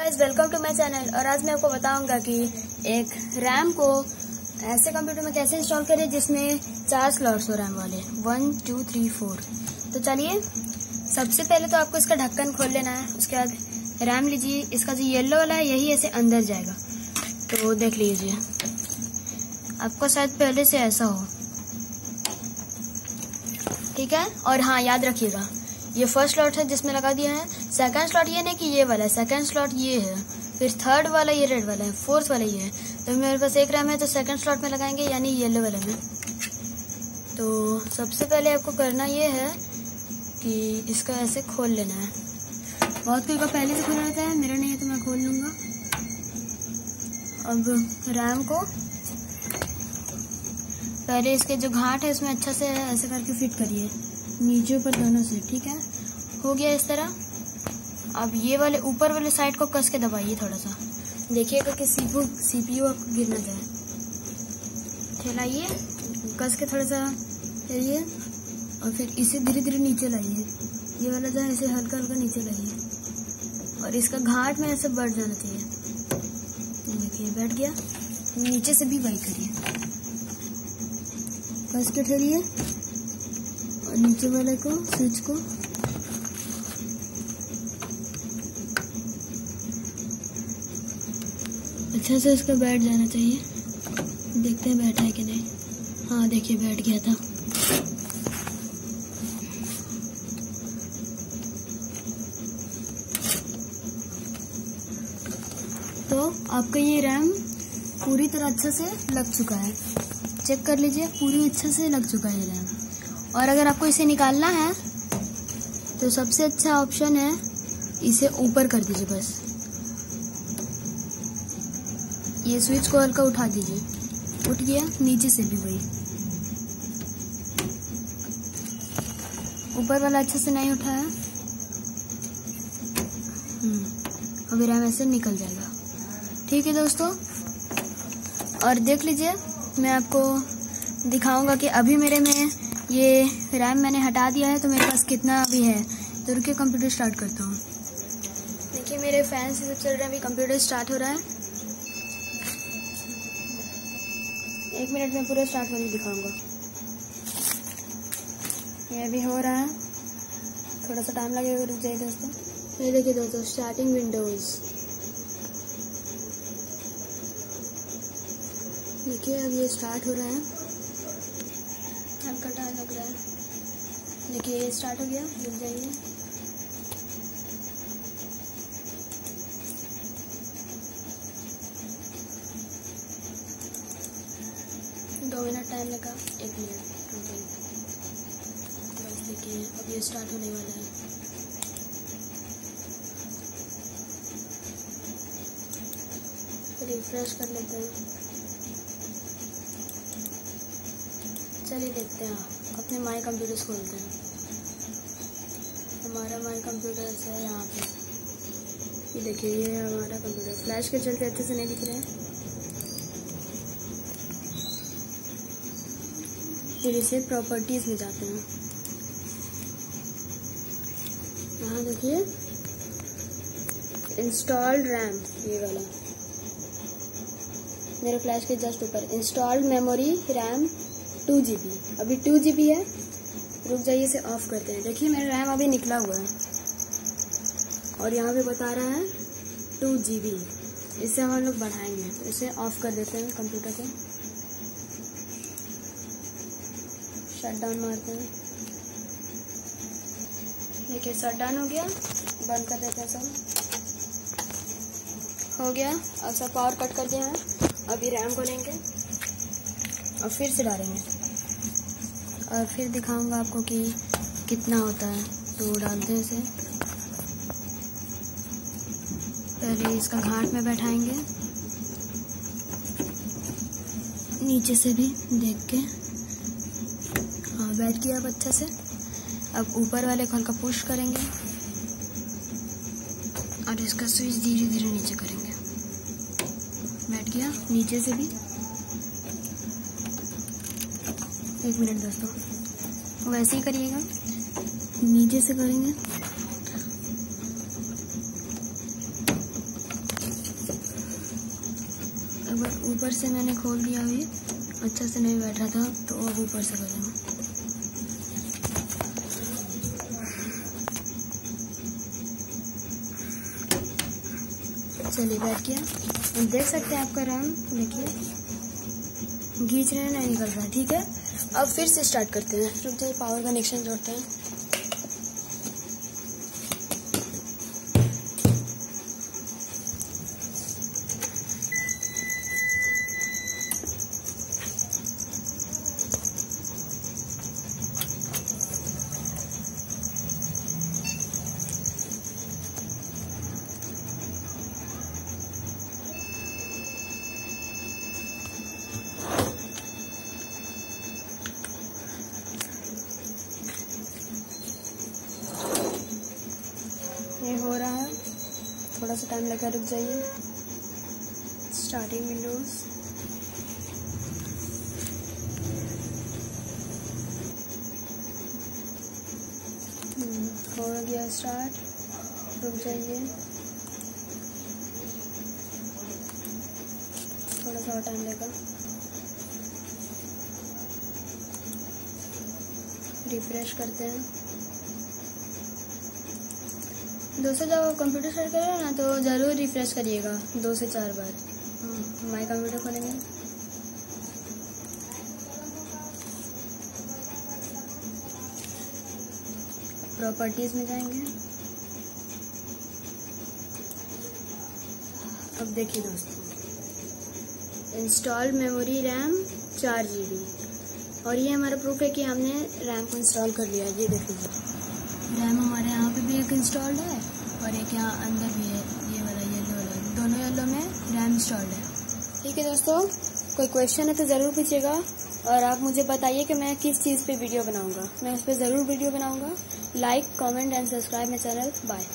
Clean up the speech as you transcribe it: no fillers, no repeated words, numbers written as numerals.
Guys welcome to my channel. और आज मैं आपको बताऊंगा कि एक रैम को ऐसे कंप्यूटर में कैसे इंस्टॉल करें जिसमें 4 स्लॉट्स हो रैम वाले 1 2 3 4। तो चलिए, सबसे पहले तो आपको इसका ढक्कन खोल लेना है। उसके बाद रैम लीजिए, इसका जो येलो वाला है यही ऐसे अंदर जाएगा। तो देख लीजिए, आपको शायद पहले से ऐसा हो, ठीक है। और हाँ, याद रखिएगा ये फर्स्ट स्लॉट है जिसमें लगा दिया है। सेकंड स्लॉट ये नहीं कि ये वाला है, सेकंड स्लॉट ये है, फिर थर्ड वाला ये रेड वाला है, फोर्थ वाला ये है। तो मेरे पास एक रैम है तो सेकंड स्लॉट में लगाएंगे, यानी येलो वाले में। तो सबसे पहले आपको करना ये है कि इसका ऐसे खोल लेना है। बहुत कोई का पहले से खोला रहता है, मेरा नहीं है तो मैं खोल लूंगा। अब रैम को पहले इसके जो घाट है इसमें अच्छा से ऐसे करके फिट करिए, नीचे ऊपर दोनों से, ठीक है। हो गया इस तरह। अब ये वाले ऊपर वाले साइड को कस के दबाइए थोड़ा सा, देखिएगा कि सीपीयू आपको गिर ना जाए। फैलाइए, कस के थोड़ा सा फैलिए और फिर इसे धीरे धीरे नीचे लाइए। ये वाला जो है इसे हल्का हल्का नीचे लाइए और इसका घाट में ऐसे बढ़ जाना चाहिए। देखिए बैठ गया। नीचे से भी वही करिए, कस के ठहरिए और नीचे वाले को स्विच को अच्छा से इसका बैठ जाना चाहिए। देखते हैं बैठा है कि नहीं। हाँ देखिए, बैठ गया था। तो आपका ये रैम पूरी तरह अच्छे से लग चुका है। चेक कर लीजिए, पूरी अच्छे से लग चुका है ये रैम। और अगर आपको इसे निकालना है तो सबसे अच्छा ऑप्शन है, इसे ऊपर कर दीजिए बस। ये स्विच को हल्का उठा दीजिए, उठ गया। नीचे से भी वही, ऊपर वाला अच्छे से नहीं उठा है। अभी रैम ऐसे निकल जाएगा, ठीक है दोस्तों। और देख लीजिए, मैं आपको दिखाऊंगा कि अभी मेरे में ये रैम मैंने हटा दिया है तो मेरे पास कितना अभी है। तो रुकिए, कंप्यूटर स्टार्ट करता हूँ। देखिए मेरे फैन से सब चल रहे हैं, अभी कंप्यूटर स्टार्ट हो रहा है। 1 मिनट में पूरा स्टार्ट करके दिखाऊंगा। ये अभी हो रहा है, थोड़ा सा टाइम लगेगा, रुक जाइए दोस्तों। ये देखिए दोस्तों, स्टार्टिंग विंडोज। देखिए अब ये स्टार्ट हो रहा है, हल्का टाइम लग रहा है। देखिए ये स्टार्ट हो गया, रुक जाइए। दो मिनट टाइम लगा, 1 मिनट, रुक जाइए। बस देखिए अब ये स्टार्ट होने वाला है। रिफ्रेश कर लेते हैं। चलिए देखते हैं, अपने माई कंप्यूटर्स खोलते हैं। हमारा माई कंप्यूटर है यहाँ पे। ये देखिए, ये है हमारा कंप्यूटर। फ्लैश के चलते अच्छे से नहीं दिख रहा है। फिर इसे प्रॉपर्टीज में जाते हैं। यहाँ देखिए, इंस्टॉल्ड रैम, ये वाला मेरे फ्लैश के जस्ट ऊपर। इंस्टॉल्ड मेमोरी रैम 2 GB, अभी 2 GB है। रुक जाइए, इसे ऑफ करते हैं। देखिए मेरा रैम अभी निकला हुआ है और यहाँ पे बता रहा है 2 GB। इससे हम लोग बढ़ाएंगे, तो इसे ऑफ कर देते हैं। कंप्यूटर को शट डाउन मारते हैं। देखिए शट डाउन हो गया, बंद कर देते हैं। सब हो गया। अब सब पावर कट कर दिया है। अभी रैम को लेंगे और फिर से डालेंगे और फिर दिखाऊंगा आपको कि कितना होता है। तो डालते हैं इसे, पहले इसका घाट में बैठाएंगे, नीचे से भी देख के। हाँ बैठ गया अब अच्छा से। अब ऊपर वाले को हल्का पुश करेंगे और इसका स्विच धीरे धीरे नीचे करेंगे। बैठ गया नीचे से भी। 1 मिनट दोस्तों, वैसे ही करिएगा, नीचे से करेंगे। ऊपर से मैंने खोल दिया, अभी अच्छा से नहीं बैठ रहा था तो अब ऊपर से करूँगा। चलिए बैठ गया। देख सकते हैं आपका रैम, देखिए खींच रहे हैं नहीं निकल रहा है। ठीक है, अब फिर से स्टार्ट करते हैं। रुक जाइए, पावर कनेक्शन जोड़ते हैं। ये हो रहा है, थोड़ा सा टाइम लगा, रुक जाइए। स्टार्टिंग विंडोज, हो गया स्टार्ट, रुक जाइए, थोड़ा सा और टाइम लगा। रिफ्रेश करते हैं। दोस्तों जब आप कंप्यूटर स्टार्ट करें ना तो ज़रूर रिफ्रेश करिएगा 2 से 4 बार। माई कंप्यूटर खोलेंगे, प्रॉपर्टीज़ में जाएंगे। अब देखिए दोस्तों, इंस्टॉल मेमोरी रैम 4 GB, और ये हमारा प्रूफ है कि हमने रैम को इंस्टॉल कर लिया। ये देख लीजिए, रैम हमारे यहाँ पे भी एक इंस्टॉल्ड है और एक यहाँ अंदर भी है, ये वाला येलो वाला, दोनों येलो में रैम इंस्टॉल्ड है। ठीक है दोस्तों, कोई क्वेश्चन है तो ज़रूर पूछिएगा, और आप मुझे बताइए कि मैं किस चीज़ पे वीडियो बनाऊंगा, मैं उस पर ज़रूर वीडियो बनाऊंगा। Like, comment and subscribe my channel. Bye.